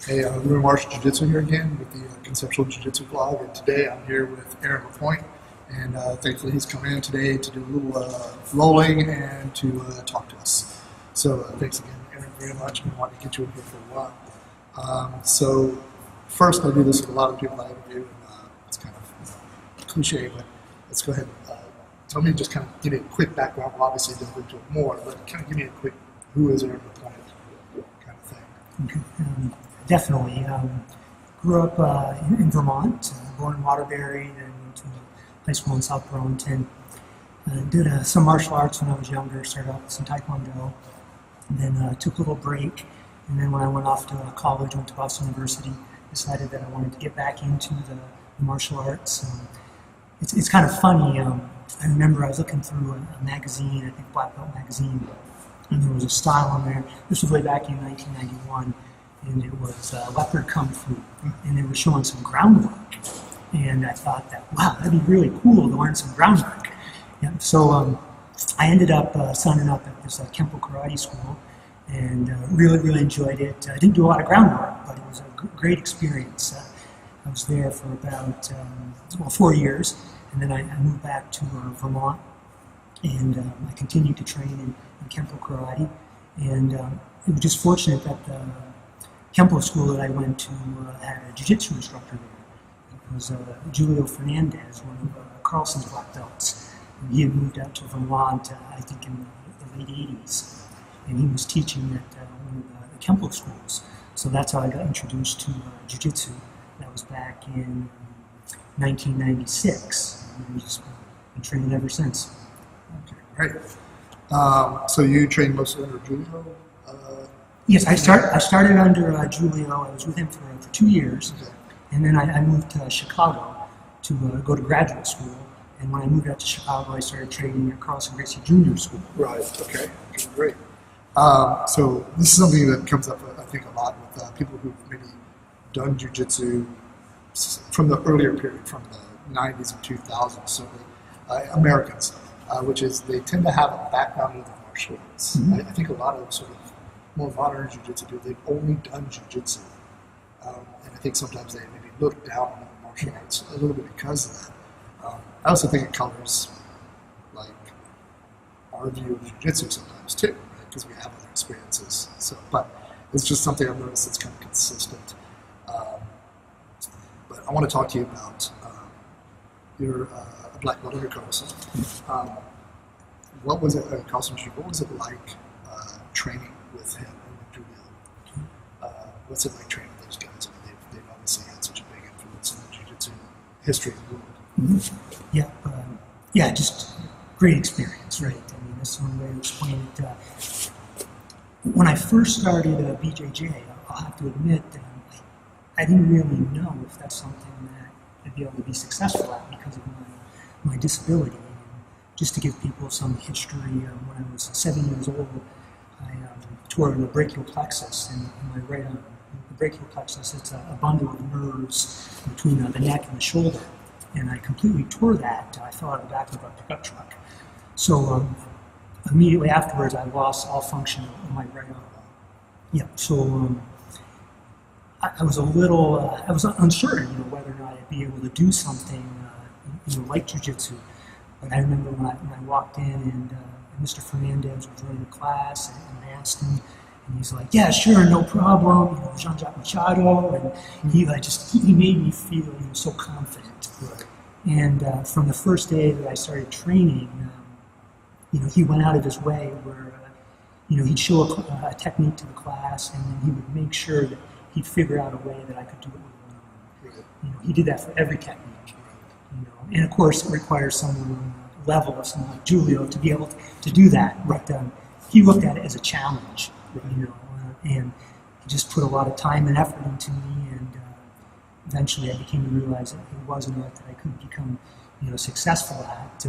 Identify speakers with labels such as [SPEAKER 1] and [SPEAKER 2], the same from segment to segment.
[SPEAKER 1] Hey, we're in Martial Jiu-Jitsu here again with the Conceptual Jiu-Jitsu vlog, and today I'm here with Aaron Lapointe, and thankfully he's come in today to do a little rolling and to talk to us. So thanks again, Aaron, very much. We wanted to get you in here for a while. So first, I do this with a lot of people I interview, and it's kind of cliche, but let's go ahead and tell me, just kind of give me a quick background. We'll obviously delve into it more, but kind of give me a quick, who is Aaron Lapointe kind of thing.
[SPEAKER 2] Okay. Definitely. Grew up in Vermont, born in Waterbury, then went to high school in South Burlington. Did some martial arts when I was younger, started off with some Taekwondo, and then took a little break. And then when I went off to college, went to Boston University, decided that I wanted to get back into the martial arts. It's kind of funny. I remember I was looking through a magazine, I think Black Belt magazine, and there was a style on there. This was way back in 1991. And it was leopard kung fu, and they were showing some groundwork. And I thought that, wow, that'd be really cool to learn some groundwork. Yeah, so I ended up signing up at this Kempo karate school, and really enjoyed it. I didn't do a lot of groundwork, but it was a great experience. I was there for about 4 years, and then I moved back to Vermont, and I continued to train in Kempo karate. And it was just fortunate that the Kempo school that I went to had a jiu-jitsu instructor there. It was Julio Fernandez, one of Carlson's black belts. And he had moved out to Vermont, I think in the late 80s. And he was teaching at one of the Kempo schools. So that's how I got introduced to jiu-jitsu. That was back in 1996. And we've just been training ever since.
[SPEAKER 1] Okay, great. So you trained mostly under Julio?
[SPEAKER 2] Yes, I started under Julio. I was with him for 2 years, and then I moved to Chicago to go to graduate school. And when I moved out to Chicago, I started training at Carlson Gracie Junior School.
[SPEAKER 1] Right. Okay. Great. So this is something that comes up, I think, a lot with people who've maybe done jiu-jitsu from the earlier period, from the 90s and 2000s, certainly Americans, which is they tend to have a background in the martial arts. I think a lot of sort of more modern jiu-jitsu do, they've only done jiu-jitsu. And I think sometimes they maybe look down on the martial arts a little bit because of that. I also think it colors like our view of jiu-jitsu sometimes too, right? Because we have other experiences. So, but it's just something I've noticed that's kind of consistent. But I want to talk to you about your black belt under Carlson. What was it, Carlson? What was it like training with him and with Julio? What's it like training those guys? I mean, they've obviously had such a big influence in the jiu-jitsu history of the world.
[SPEAKER 2] Yeah, just great experience, right? I mean, that's one way to explain it. When I first started BJJ, I'll have to admit that I didn't really know if that's something that I'd be able to be successful at because of my disability. And just to give people some history, when I was 7 years old, I tore the brachial plexus in my right arm. The brachial plexus, it's a bundle of nerves between the neck and the shoulder. And I completely tore that. I fell out of the back of a pickup truck. So immediately afterwards, I lost all function of my right arm. Yeah, so I was a little, I was uncertain, whether or not I'd be able to do something, like jiu-jitsu. But I remember when I walked in and Mr. Fernandez was running the class, and I asked him, and he's like, "Yeah, sure, no problem." Jean-Jacques Machado, and he made me feel so confident.
[SPEAKER 1] Right.
[SPEAKER 2] And from the first day that I started training, he went out of his way where, he'd show a technique to the class, and then he would make sure that he'd figure out a way that I could do it with one arm. He did that for every technique. And of course, it requires someone on the level of someone like Julio to be able to do that. But he looked at it as a challenge, and he just put a lot of time and effort into me. And eventually, I became to realize that it was an art that I could become, successful at.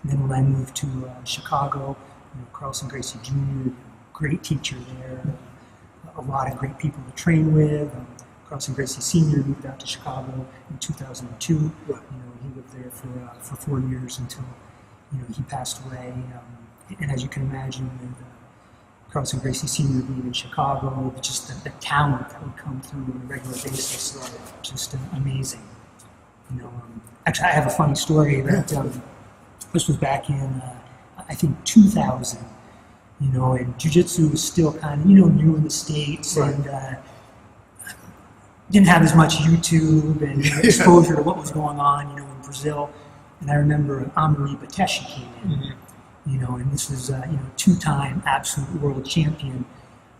[SPEAKER 2] Then when I moved to Chicago, Carlson Gracie Jr., great teacher there, a lot of great people to train with. Carlson Gracie Sr. moved out to Chicago in 2002. He lived there for 4 years until he passed away. And as you can imagine, with Carlson Gracie Senior being in Chicago, but just the talent that would come through on a regular basis, just amazing. Actually, I have a funny story that this was back in, I think, 2000. And Jiu-Jitsu was still kind of, new in the States,
[SPEAKER 1] right.
[SPEAKER 2] and didn't have as much YouTube and exposure to what was going on, in Brazil. And I remember Amari Bateshi came in.
[SPEAKER 1] Mm-hmm.
[SPEAKER 2] And this was, two-time absolute world champion,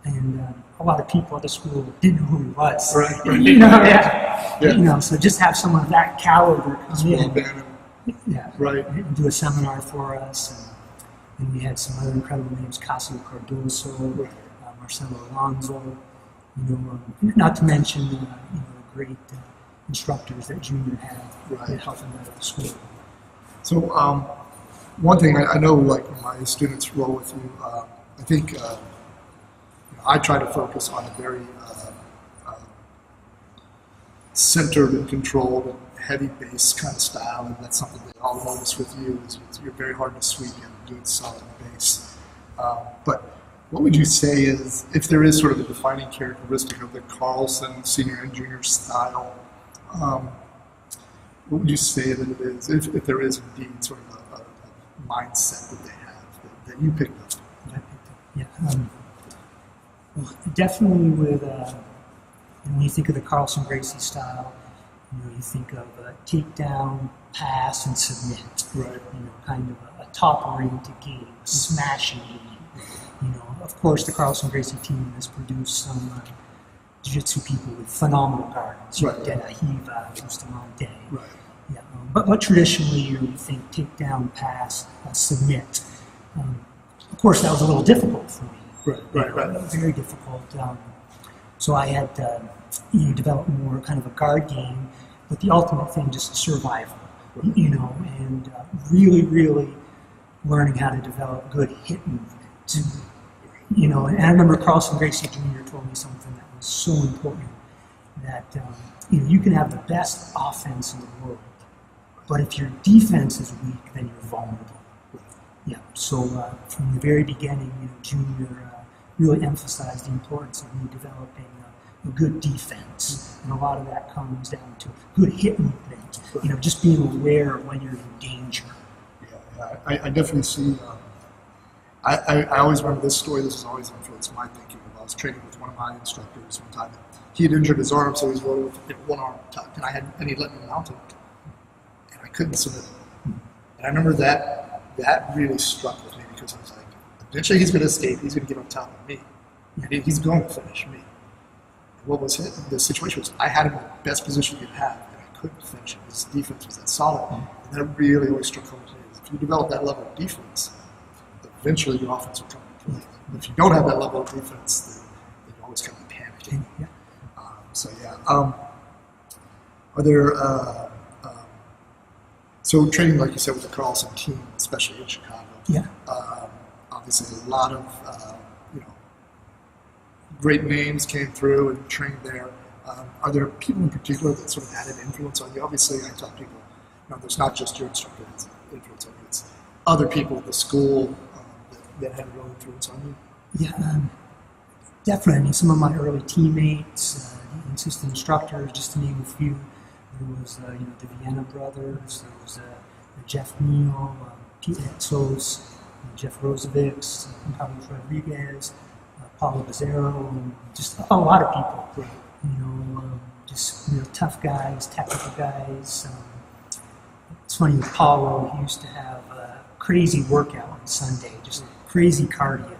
[SPEAKER 2] and a lot of people at the school didn't know who he was.
[SPEAKER 1] Right.
[SPEAKER 2] So just have someone of that caliber come in,
[SPEAKER 1] right,
[SPEAKER 2] and do a seminar for us, and we had some other incredible names: Casio Cardoso,
[SPEAKER 1] right.
[SPEAKER 2] Marcelo Alonso, not to mention the great instructors that Junior had that helped him out at the school.
[SPEAKER 1] So, one thing I know, like when my students roll with you, I think I try to focus on a very centered and controlled and heavy bass kind of style, and that's something that I'll notice with you is you're very hard to sweep in a good solid bass. But what would you say is, if there is sort of a defining characteristic of the Carlson Senior and Junior style, what would you say that it is, if there is indeed sort of a mindset that they have that you picked up?
[SPEAKER 2] Well, definitely with when you think of the Carlson Gracie style, you think of takedown, pass, and submit.
[SPEAKER 1] Right.
[SPEAKER 2] Kind of a top-oriented game, a smashing game. Of course, the Carlson Gracie team has produced some Jiu-Jitsu people with phenomenal guards.
[SPEAKER 1] Right.
[SPEAKER 2] Hiva, Bustamante.
[SPEAKER 1] Right.
[SPEAKER 2] Yeah, but traditionally, you think takedown, pass, submit. Of course, that was a little difficult for me.
[SPEAKER 1] Right.
[SPEAKER 2] Very difficult. So I had developed more kind of a guard game, but the ultimate thing, just survival.
[SPEAKER 1] Right.
[SPEAKER 2] And really, really learning how to develop good hit movement. And I remember Carlson Gracie Jr. told me something that was so important, that you can have the best offense in the world, but if your defense is weak, then you're vulnerable. Yeah. So from the very beginning, Junior really emphasized the importance of me developing a good defense, and a lot of that comes down to good hit movement. Just being aware of when you're in danger.
[SPEAKER 1] Yeah. I definitely see. I always remember this story. This has always influenced my thinking. I was training with one of my instructors one time. He had injured his arm, so he was rolling with one arm tucked, and he let me mount it, and I couldn't submit it. And I remember that really struck with me, because I was like, eventually he's going to escape. He's going to get on top of me, and he's going to finish me. And what was the situation was, I had him in the best position he could have, and I couldn't finish him. His defense was that solid, and that really always struck home with me. If you develop that level of defense, eventually your offense will come into play. If you don't have that level of defense, then you're always kind of panicking. Are there so training, like you said, with the Carlson team, especially in Chicago?
[SPEAKER 2] Yeah.
[SPEAKER 1] Obviously, a lot of great names came through and trained there. Are there people in particular that sort of had an influence on you? Obviously, I tell people, there's not just your instructor that's an influence on you. It's other people at the school that had a real influence on you.
[SPEAKER 2] Yeah, definitely. Some of my early teammates, assistant instructors, just to name a few. There was, the Vienna brothers. There was Jeff Neal, Pete Etzos, Jeff Rosevich, Carlos Rodriguez, Paulo Bezerro, and just a lot of people. Just tough guys, technical guys. It's funny with Paulo, he used to have a crazy workout on Sunday, just crazy cardio.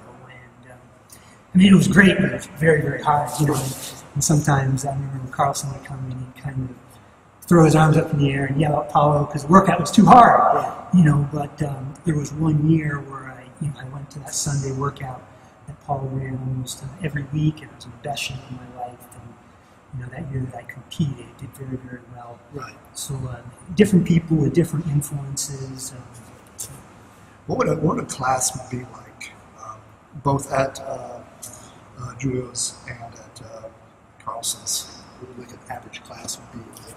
[SPEAKER 2] And it was great, but it was very, very hard. And sometimes I remember when Carlson would come in and kind of throw his arms up in the air and yell at Paulo because the workout was too hard. But there was one year where I went to that Sunday workout that Paulo ran almost every week, and it was the best shape of my life. And that year that I competed, did very, very well.
[SPEAKER 1] Right.
[SPEAKER 2] So different people with different influences.
[SPEAKER 1] What would a class be like, both at Julio's and at Carlson's? What would an average class would be like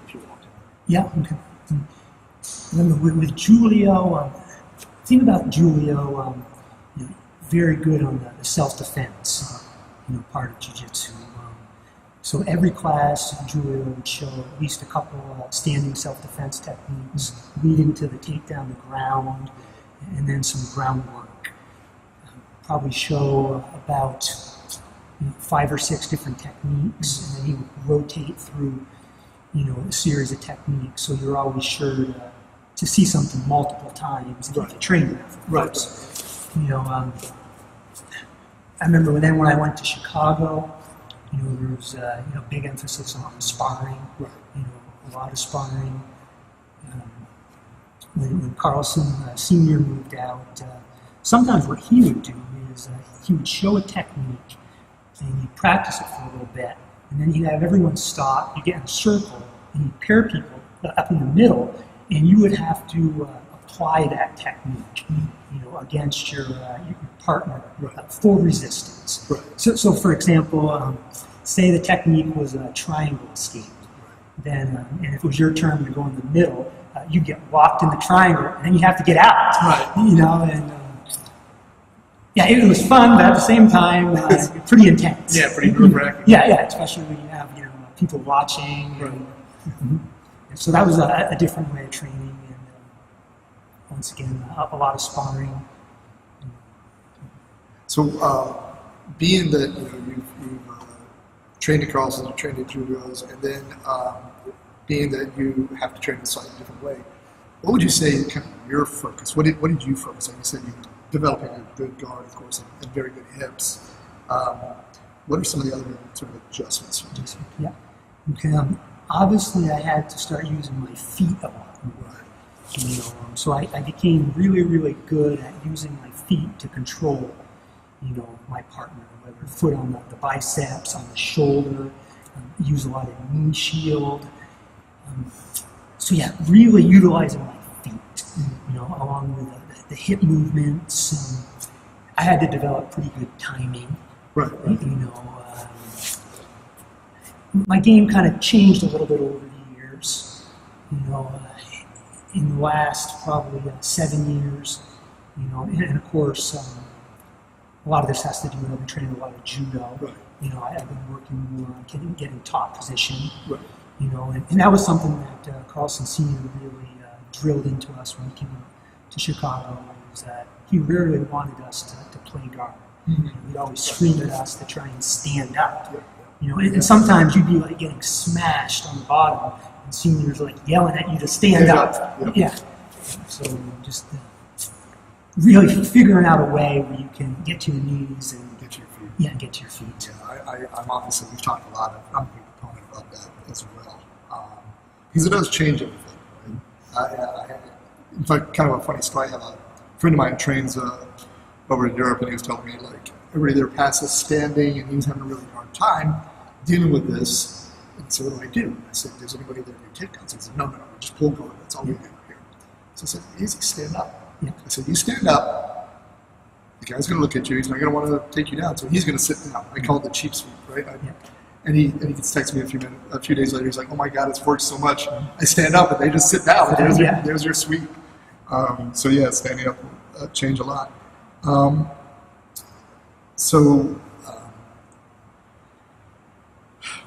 [SPEAKER 1] if you walked in?
[SPEAKER 2] Yeah. Okay. Remember with Julio, the thing about Julio, very good on the self-defense, part of jiu-jitsu. So every class, Julia would show at least a couple standing self-defense techniques leading to the takedown to ground, and then some groundwork. Probably show about 5 or 6 different techniques, and then he would rotate through, a series of techniques. So you're always sure to see something multiple times and get trained enough.
[SPEAKER 1] Right.
[SPEAKER 2] I remember when I went to Chicago. There was big emphasis on sparring.
[SPEAKER 1] Right.
[SPEAKER 2] A lot of sparring. When Carlson Sr. moved out, sometimes what he would do is he would show a technique and he'd practice it for a little bit, and then he'd have everyone stop. You get in a circle and he'd pair people up in the middle, and you would have to apply that technique, against your partner for resistance.
[SPEAKER 1] Right.
[SPEAKER 2] So for example, say the technique was a triangle escape. Then, and if it was your turn to go in the middle, you get locked in the triangle, and then you have to get out.
[SPEAKER 1] Right.
[SPEAKER 2] And it was fun, but at the same time, pretty intense.
[SPEAKER 1] Yeah, pretty nerve-wracking.
[SPEAKER 2] Yeah, especially when you have people watching.
[SPEAKER 1] Right.
[SPEAKER 2] So that was a different way of training, and once again, a lot of sparring.
[SPEAKER 1] So, being that you've trained at Carlson, you've trained at Julio's, and then being that you have to train in a slightly different way, what would you say is kind of your focus? What did you focus on? You said you're developing a good guard, of course, and very good hips. What are some of the other sort of adjustments you did?
[SPEAKER 2] Yeah. Okay. Obviously, I had to start using my feet a lot more. So I became really, really good at using my feet to control, my partner, whether foot on the biceps, on the shoulder, use a lot of knee shield. Really utilizing my feet, along with the hip movements. I had to develop pretty good timing.
[SPEAKER 1] Right.
[SPEAKER 2] My game kind of changed a little bit over the years. In the last probably 7 years, and of course, a lot of this has to do with I've been training a lot of judo.
[SPEAKER 1] Right.
[SPEAKER 2] I've been working more on getting top position.
[SPEAKER 1] Right.
[SPEAKER 2] And that was something that Carlson Sr. really drilled into us when he came to Chicago, was that he really wanted us to play guard.
[SPEAKER 1] Mm-hmm.
[SPEAKER 2] He'd always scream at us to try and stand up. And sometimes you'd be like getting smashed on the bottom, and seniors like yelling at you to stand up.
[SPEAKER 1] Yep.
[SPEAKER 2] Yeah. So just really figuring out a way where you can get to your knees and
[SPEAKER 1] Get to your feet.
[SPEAKER 2] Yeah, get to your feet.
[SPEAKER 1] Yeah, I'm obviously, we've talked a lot. I'm a big proponent about that as well. Because it does change everything. Right? In fact, kind of a funny story, I have a friend of mine who trains over in Europe, and he was telling me, like, everybody there passes standing, and he was having a really hard time dealing with this. And so what do? I said, does anybody there do takedowns? He said, no, we just pull guard. That's all we do here. So I said, easy, stand up.
[SPEAKER 2] Yeah.
[SPEAKER 1] I said, you stand up. The guy's going to look at you. He's not going to want to take you down, so he's going to sit down. I call it the cheap sweep, right? And he texts me a few days later. He's like, "Oh my God, it's worked so much. I stand up and they just sit down. There's your sweep." Standing up changed a lot.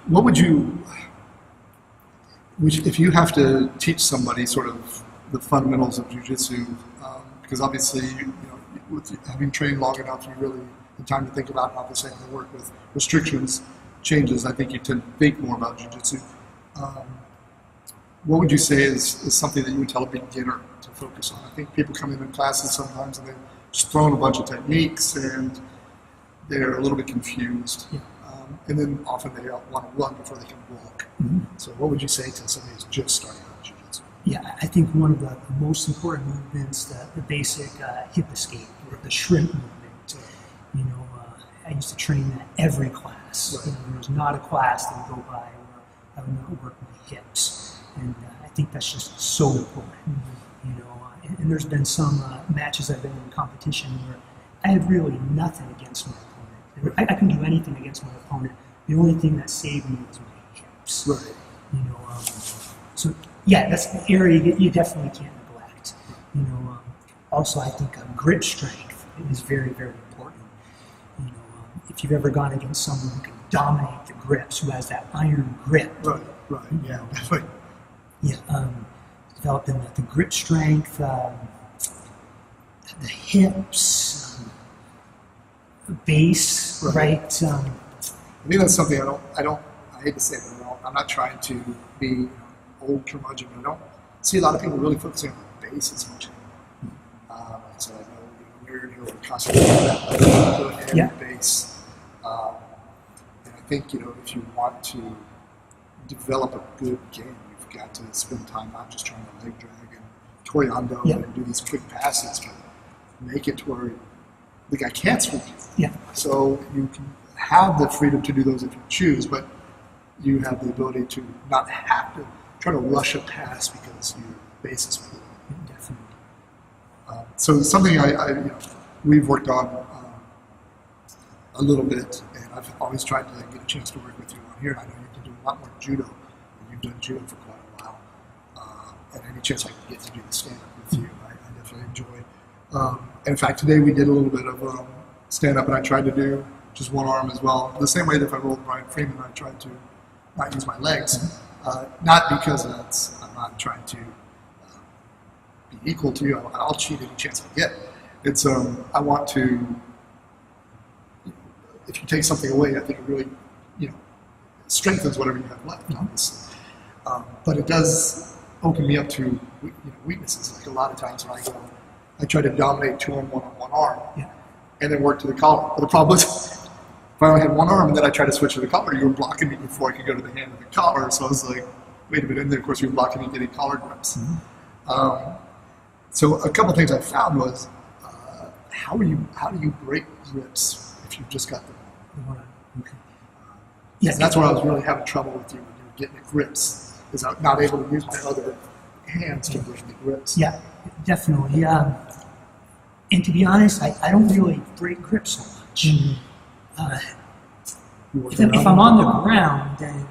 [SPEAKER 1] What would you, if you have to teach somebody sort of the fundamentals of jiu-jitsu, because obviously with having trained long enough, you really the time to think about, obviously having to work with restrictions changes. I think you tend to think more about jiu-jitsu. What would you say is something that you would tell a beginner to focus on? I think people come in classes sometimes and they just throw in a bunch of techniques and they're a little bit confused. Yeah. And then often they want to run before they can walk. Mm-hmm. So what would you say to somebody who's just starting out jiu-jitsu?
[SPEAKER 2] Yeah, I think one of the most important movements, the basic hip escape, or the shrimp movement. I used to train that every class.
[SPEAKER 1] Right.
[SPEAKER 2] There was not a class that would go by where I would not work my hips, and I think that's just so important. Mm-hmm. And there's been some matches I've been in competition where I had really nothing against my opponent. I can do anything against my opponent. The only thing that saved me was my hips.
[SPEAKER 1] Right.
[SPEAKER 2] That's an area you definitely can't neglect. Also, I think grip strength is very, very important. if you've ever gone against someone who can dominate the grips, who has that iron grip.
[SPEAKER 1] Right, yeah, definitely.
[SPEAKER 2] Yeah, developing the grip strength, the hips, base, right?
[SPEAKER 1] I think that's something I hate to say it, but I'm not trying to be old curmudgeon. I don't see a lot of people really focusing on the base as much anymore. So I know you're constantly doing that base. And I think, if you want to develop a good game, you've got to spend time not just trying to leg drag and Toriando and do these quick passes, but make it to where the guy can't sweep you.
[SPEAKER 2] Yeah.
[SPEAKER 1] So you can have the freedom to do those if you choose, but you have the ability to not have to try to rush a pass because your base is poor.
[SPEAKER 2] Definitely.
[SPEAKER 1] So something we've worked on a little bit, and I've always tried to get a chance to work with you on here. And I know you can do a lot more judo, and you've done judo for quite a while. And any chance I can get to do the stand-up with you, I definitely enjoy. And in fact, today we did a little bit of stand-up, and I tried to do just one arm as well. The same way that if I rolled Brian Freeman, I tried to not use my legs. Not because I'm not trying to be equal to you. I'll cheat any chance I get. It's I want to. If you take something away, I think it really, strengthens whatever you have left, obviously. But it does open me up to weaknesses. Like a lot of times when I try to dominate 2-on-1 on one arm, and then work to the collar. But the problem is, if I only had one arm and then I tried to switch to the collar, you were blocking me before I could go to the hand of the collar. So I was like, wait a minute. And then of course you were blocking me getting collar grips. Mm-hmm. So a couple things I found was, how do you break grips if you've just got them?
[SPEAKER 2] Okay.
[SPEAKER 1] And that's what I was really having trouble with you when you were getting the grips, is I'm not able to use my other hands to break the grips.
[SPEAKER 2] Yeah, definitely. And to be honest, I don't really break grips so much. If I'm on the ground, then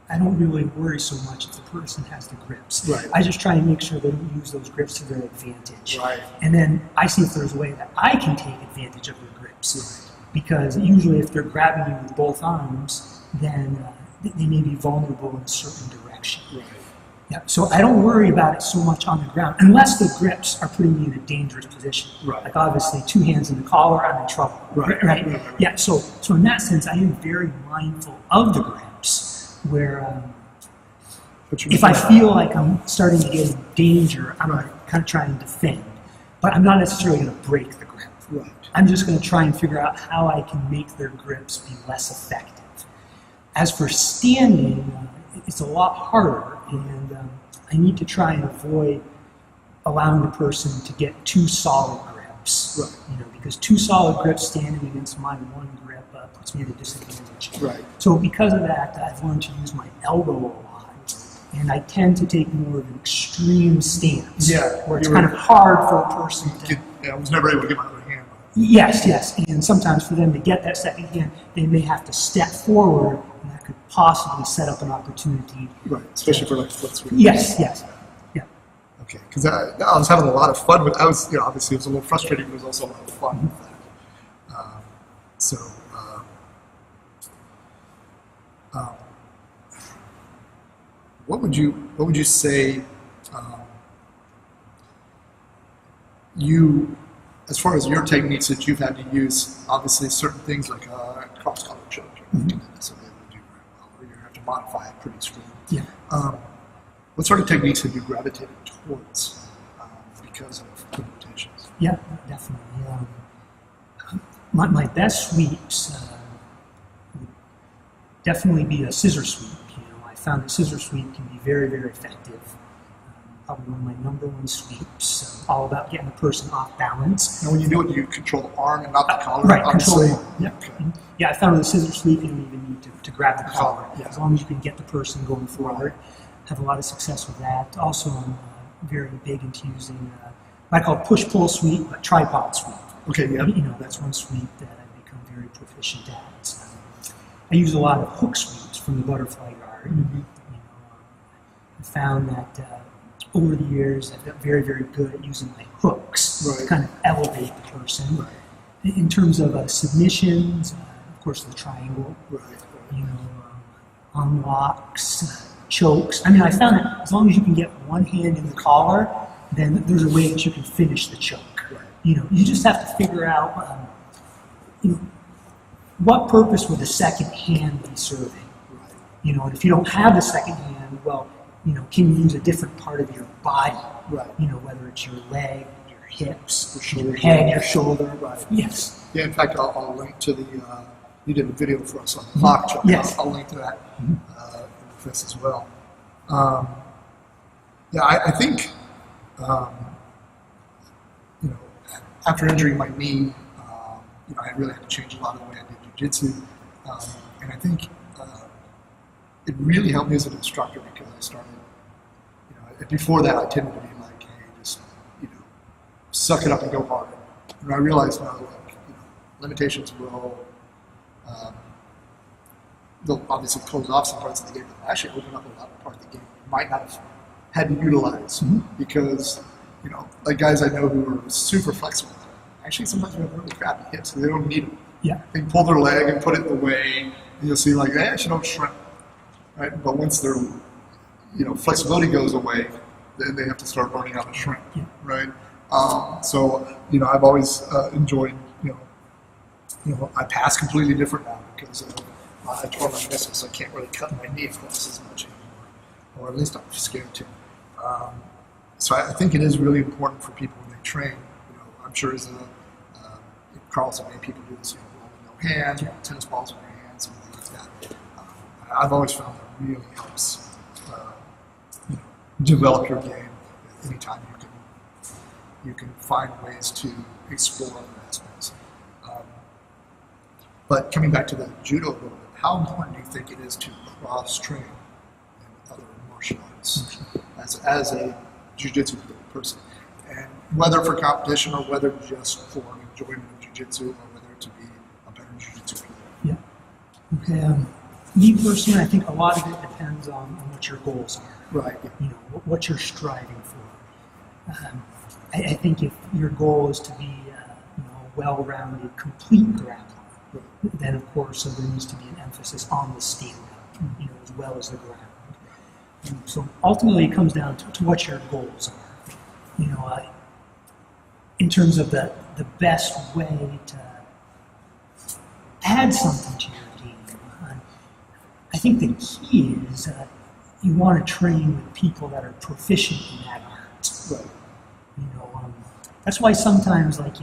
[SPEAKER 2] I don't really worry so much if the person has the grips.
[SPEAKER 1] Right.
[SPEAKER 2] I just try to make sure they don't use those grips to their advantage.
[SPEAKER 1] Right.
[SPEAKER 2] And then I see if there's a way that I can take advantage of their grips.
[SPEAKER 1] Right.
[SPEAKER 2] Because usually if they're grabbing you with both arms, then they may be vulnerable in a certain direction.
[SPEAKER 1] Right.
[SPEAKER 2] Yeah, so I don't worry about it so much on the ground, unless the grips are putting me in a dangerous position.
[SPEAKER 1] Right.
[SPEAKER 2] Like obviously 2 hands in the collar, I'm in trouble. Right. Yeah, so in that sense, I am very mindful of the grips, where if I feel like I'm starting to get in danger, I'm going to kind of try and defend. But I'm not necessarily going to break the grip.
[SPEAKER 1] Right.
[SPEAKER 2] I'm just going to try and figure out how I can make their grips be less effective. As for standing, it's a lot harder, and I need to try and avoid allowing the person to get too solid grips.
[SPEAKER 1] Right.
[SPEAKER 2] Because too solid grips standing against my one grip puts me at a disadvantage.
[SPEAKER 1] Right.
[SPEAKER 2] So because of that, I've learned to use my elbow a lot, and I tend to take more of an extreme stance, where it's kind of hard for a person to.
[SPEAKER 1] I was never able to get my other hand on it.
[SPEAKER 2] Yes, and sometimes for them to get that second hand, they may have to step forward, and that could possibly set up an opportunity.
[SPEAKER 1] Right, especially for like split sweep.
[SPEAKER 2] Yes, yeah.
[SPEAKER 1] Okay, because I was having a lot of fun with. Obviously it was a little frustrating, but it was also a lot of fun with that. What would you say? As far as your techniques that you've had to use, obviously certain things like cross collar choke, you're not necessarily able to do very well, or you have to modify it pretty extremely.
[SPEAKER 2] Yeah.
[SPEAKER 1] What sort of techniques have you gravitated towards because of limitations?
[SPEAKER 2] Yeah, definitely. My best sweeps would definitely be a scissor sweep. I found that scissor sweep can be very, very effective. Probably one of my number one sweeps. All about getting the person off balance.
[SPEAKER 1] And when you do it, you control the arm and not the collar.
[SPEAKER 2] Right,
[SPEAKER 1] obviously.
[SPEAKER 2] control the arm. Yeah. Okay. Yeah, I found with the scissor sweep, you don't even need to grab the collar.
[SPEAKER 1] Yeah.
[SPEAKER 2] As long as you can get the person going forward. Have a lot of success with that. Also, I'm very big into using what I call push-pull sweep, but tripod sweep.
[SPEAKER 1] Okay, yeah.
[SPEAKER 2] That's one sweep that I've become very proficient at. I use a lot of hook sweeps from the butterfly guard. I found that over the years, I've got very, very good at using my hooks to kind of elevate the person. In terms of submissions, of course, the triangle,
[SPEAKER 1] Right.
[SPEAKER 2] you know, unlocks, chokes. I mean, I found that as long as you can get one hand in the collar, then there's a way that you can finish the choke.
[SPEAKER 1] Right.
[SPEAKER 2] You know, you just have to figure out, you know, what purpose would the second hand be serving?
[SPEAKER 1] Right.
[SPEAKER 2] You know, and if you don't have the second hand, well, you know, can you use a different part of your body?
[SPEAKER 1] Right.
[SPEAKER 2] You know, whether it's your leg, your hips,
[SPEAKER 1] Your
[SPEAKER 2] your
[SPEAKER 1] shoulder.
[SPEAKER 2] head, your shoulder.
[SPEAKER 1] Right.
[SPEAKER 2] Yes.
[SPEAKER 1] Yeah, in fact, I'll link to the, you did a video for us on the lock choke.
[SPEAKER 2] Yes.
[SPEAKER 1] I'll link to that in this as well. Yeah, I think, you know, after injuring my knee, you know, I really had to change a lot of the way I did jiu-jitsu. And I think it really helped me as an instructor because I started, you know, before that I tended to be like, hey, just, you know, suck it up and go harder. And I realized now, like, you know, limitations will, they'll obviously close off some parts of the game, but actually open up a lot of parts of the game you might not have had to utilize because, you know, like guys I know who are super flexible, actually sometimes they have really crappy hips, so they don't need them.
[SPEAKER 2] Yeah.
[SPEAKER 1] They pull their leg and put it in the way, and you'll see like, they actually don't shrink, right? But once their, you know, flexibility goes away, then they have to start learning how to shrink, right? So, you know, I've always enjoyed, you know, I pass completely different now because I tore my meniscus, so I can't really cut my knee across as much anymore, or at least I'm scared to. So I think it is really important for people when they train. You know, I'm sure as a Carlson, many people do this, you know, with no hands, tennis balls in your hands, something like that. I've always found that really helps, you know, develop your game. Anytime you can find ways to explore other aspects. But coming back to the judo a little bit, how important do you think it is to cross-train in other martial arts as a jiu-jitsu person? And whether for competition or whether just for enjoyment of jiu-jitsu or whether to be a better jiu-jitsu player?
[SPEAKER 2] Yeah. Okay. Me personally, I think a lot of it depends on what your goals are.
[SPEAKER 1] Right.
[SPEAKER 2] You know, what you're striving for. I think if your goal is to be you know, a well-rounded, complete grappler, then of course there needs to be an emphasis on the stand-up, you know, as well as the ground. And so ultimately, it comes down to what your goals are. You know, in terms of the best way to add something to your game. I think the key is you want to train with people that are proficient in that art.
[SPEAKER 1] Right.
[SPEAKER 2] You know, that's why sometimes, like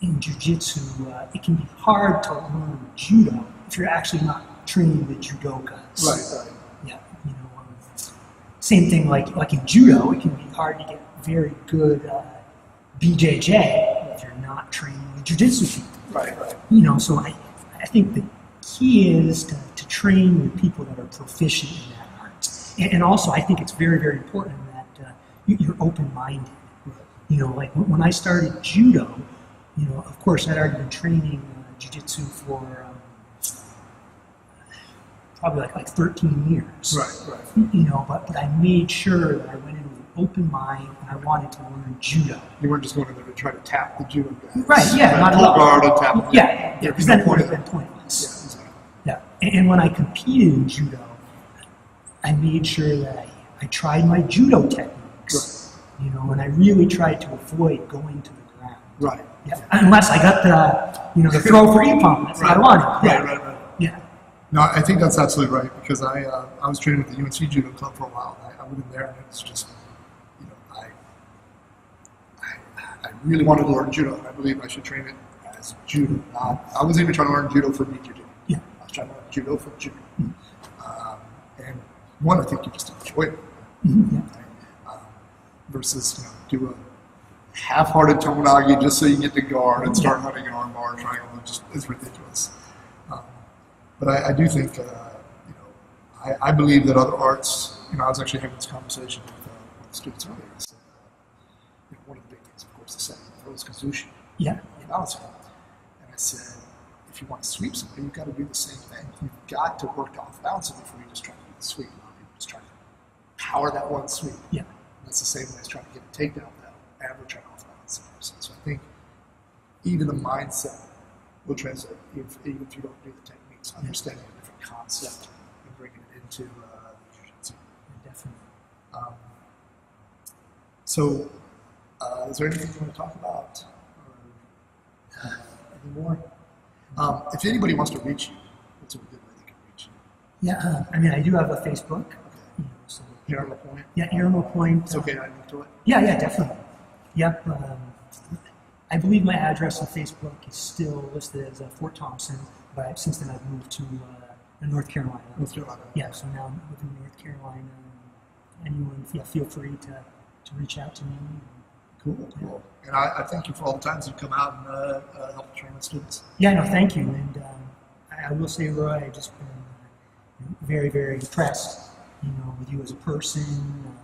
[SPEAKER 2] in jiu-jitsu, it can be hard to learn judo if you're actually not training with judokas.
[SPEAKER 1] Right.
[SPEAKER 2] Yeah. You know, same thing like in judo, it can be hard to get very good BJJ if you're not training with jiu-jitsu people.
[SPEAKER 1] Right.
[SPEAKER 2] You know, so I think the key is to train with people that are proficient in that art. And also, I think it's very, very important that you're open-minded. You know, like when I started judo, you know, of course, I'd already been training jiu-jitsu for probably like 13 years.
[SPEAKER 1] Right.
[SPEAKER 2] You know, but I made sure that I went in with an open mind and I wanted to learn judo.
[SPEAKER 1] You weren't just going in there to try to tap the judo guys.
[SPEAKER 2] Right, yeah, not at
[SPEAKER 1] pull
[SPEAKER 2] all.
[SPEAKER 1] guard and tap them.
[SPEAKER 2] Yeah, because then it would have been pointless.
[SPEAKER 1] Yeah, exactly.
[SPEAKER 2] Yeah, and when I competed in judo, I made sure that I tried my judo techniques, you know, and I really tried to avoid going to the ground.
[SPEAKER 1] Right.
[SPEAKER 2] Yeah, unless I got the throw for ippon. That's what I wanted. Yeah.
[SPEAKER 1] Right.
[SPEAKER 2] Yeah.
[SPEAKER 1] No, I think that's absolutely right because I was training with the UNC Judo Club for a while. I went in there and it was just, you know, I really wanted to learn judo and I believe I should train it as judo. I wasn't even trying to learn judo for BJJ.
[SPEAKER 2] Yeah.
[SPEAKER 1] I was trying to learn judo for judo. And one, I think you just enjoy it. Versus, you know, do a half-hearted tomonagi just so you get the guard and start hunting an arm bar triangle. It's ridiculous. But I do think, you know, I believe that other arts, you know, I was actually having this conversation with students earlier. I said, you know, one of the big things, of course, the second throws Kazushi.
[SPEAKER 2] Yeah.
[SPEAKER 1] Balancing. And I said, if you want to sweep somebody, you've got to do the same thing. You've got to work off balancing before you just try to do the sweep. You just try to power that one sweep.
[SPEAKER 2] Yeah.
[SPEAKER 1] That's the same way as trying to get a takedown without ever trying to off balance the person. So I think even the mindset will translate, even if you don't do the techniques, understanding a different concept and bringing it into jiu-jitsu.
[SPEAKER 2] Definitely.
[SPEAKER 1] So, is there anything you want to talk about? Or anything more? If anybody wants to reach you, what's a good way they can reach you?
[SPEAKER 2] Yeah, I mean, I do have a Facebook.
[SPEAKER 1] Okay.
[SPEAKER 2] So
[SPEAKER 1] Aaron Lapointe?
[SPEAKER 2] yeah, Aaron Lapointe.
[SPEAKER 1] It's okay, I link to it?
[SPEAKER 2] Yeah, definitely. Yep. I believe my address on Facebook is still listed as Fort Thompson, but since then I've moved to North Carolina.
[SPEAKER 1] North Carolina.
[SPEAKER 2] Yeah, so now I'm living in North Carolina. Anyone, feel free to reach out to me.
[SPEAKER 1] Cool. And I thank you for all the times you've come out and helped train with students.
[SPEAKER 2] Yeah, no, thank you. And I will say, Roy, I've just been very, very impressed, with you as a person.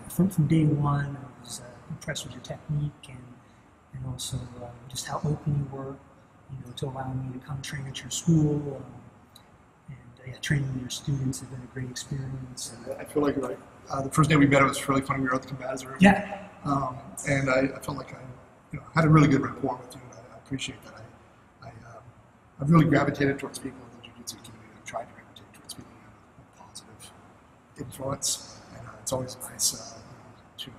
[SPEAKER 2] From day one, I was impressed with your technique and also just how open you were, to allow me to come train at your school. Training with your students has been a great experience.
[SPEAKER 1] I feel like the first day we met, it was really funny. We were at the combatives room.
[SPEAKER 2] Yeah.
[SPEAKER 1] And I felt like I had a really good rapport with you, and I appreciate that. I've really gravitated towards people in the jiu-jitsu community. I've tried to gravitate towards people who have a positive influence, and it's always nice to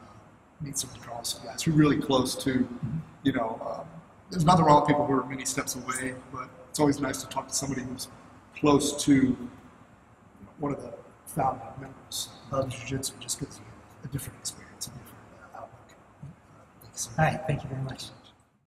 [SPEAKER 1] meet some Carlson guys who are really close to, there's nothing wrong with people who are many steps away, but it's always nice to talk to somebody who's close to one of the founding members of jiu-jitsu, just because you get a different experience, a different outlook. Thank you so much.
[SPEAKER 2] All right, thank you very much.